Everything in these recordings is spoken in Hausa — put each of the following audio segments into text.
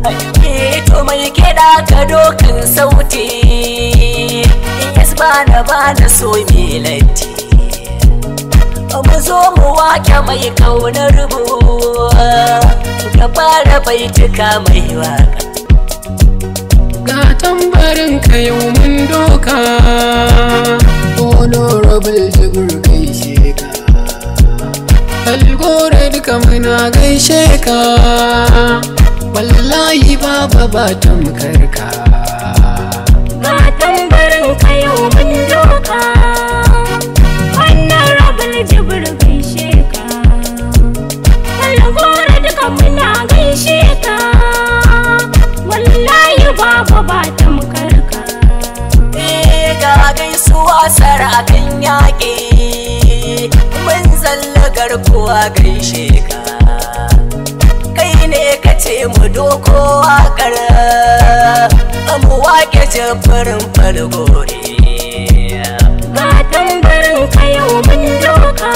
to mai kiɗa ka dokan sauti yes bana so milatti mu zo mu wake mai kaunar mu ka fara baituka mai waka ga tambarin ka yau mun doka honorable Jibril gaishe ka Falgore duka muna gaishe ka wallahi baba ba tamkar ka ga tambarin ka yau mun doka honorable Jibril gaishe ka Falgore duka muna gaishe ka wallahi baba ba tamkar ka ga gaisuwa sarakan yaƙi mun zalla garkuwa gaishe ka kai ne ka ce mu doko waƙar mu waƙe jafarin Falgore ga tambarin ka yau mun doka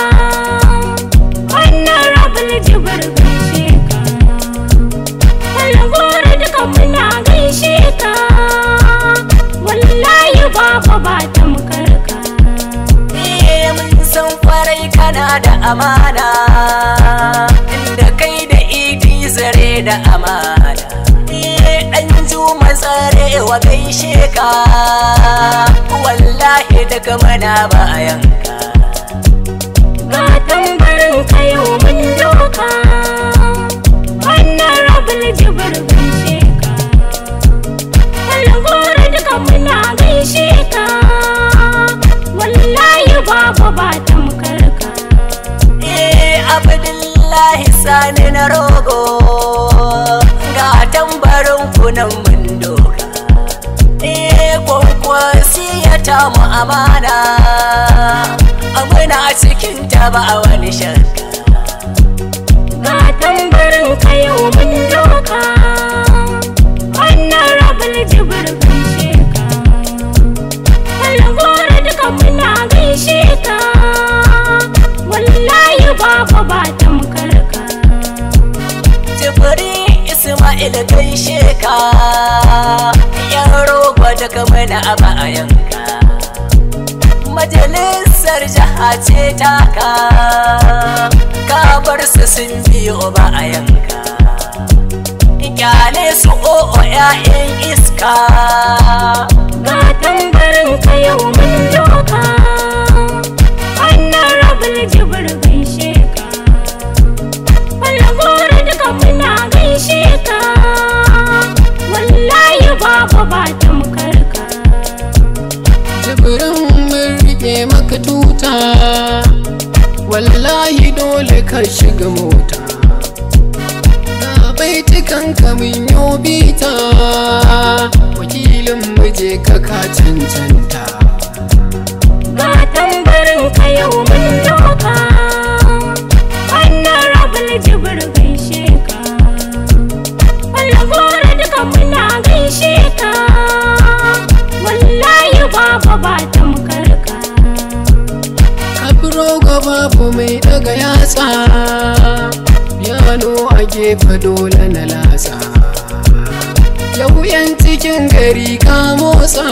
honorable Jibril gaishe ka Falgore duka muna gaishe ka wallahi baba ba tamkar ka mun san farai kana da amana inda kai da idi zare da amana dan juma tsarewa gaishe ka wallahi daga mana bayanka ga tambarin ka yau mun doka honorable Jibril gaishe ka Falgore duka muna gaishe ka wallahi baba ba tamkar ka Abdullahi Sani na rogo ga tambarin kunan mun doka kwankwasi ya tamu amana muna cikin ta ba wani shakka ga tambarin ka yau mun doka honorable Jibril gaishe ka Falgore duka muna gaishe ka wallahi baba ba tamkar ka Jibril Ismail gaishe ka yaro gwada kamar a bayanka majalisar jiha ce taka ka bar su sun biyo bayanka kyale su o'o 'ya'yan iska ga tambarin ka yau mun doka honorable Jibril gaishe ka Falgore duka muna gaishe ka wallahi baba ba tamkar ka Jibril mun rike maka tuta wallahi dole ka shiga mota baitukan ka mun yo bita wakilin muje ka cancanta ga tambarin ka yau mun doka honorable Jibril gaishe ka Falgore duka muna gaishe ka wallahi baba ba tamkar ka kabro gaba mai daga yatsa yano a gefe dole na latsa yau yan cikin gari ka motsa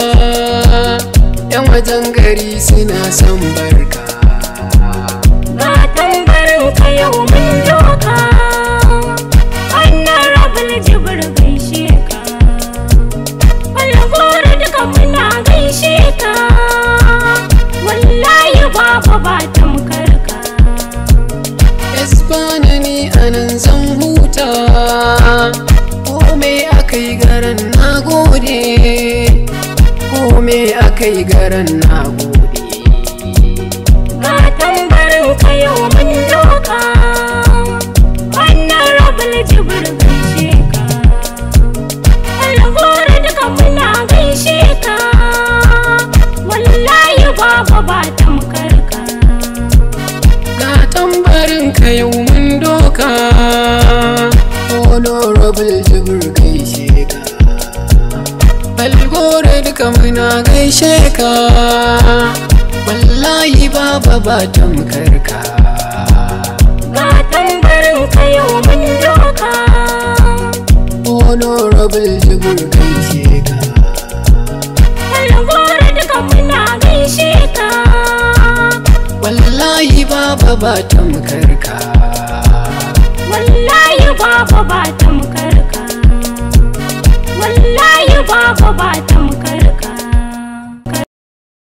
yan wajen gari suna son barka ga tambarin ka yau mun doka honorable Jibril gaishe ka Falgore duka muna gaishe ka wallahi baba ba tamkar ka Esbana ni anan zan huta kome akai garan nagode kome akai garan nagode ga tambarin ka yau mun doka honorable Jibril gaishe ka Falgore duka muna gaishe ka wallahi baba ba tamkar ka ga tambarin ka yau mun doka honorable Jibril gaishe ka Falgore duka muna gaishe ka wallahi baba ba tamkar ka ga tambarin ka yau mun doka honor baba ba tamkar ka. Wallahi baba ba tamkar ka. Wallahi baba ba tamkar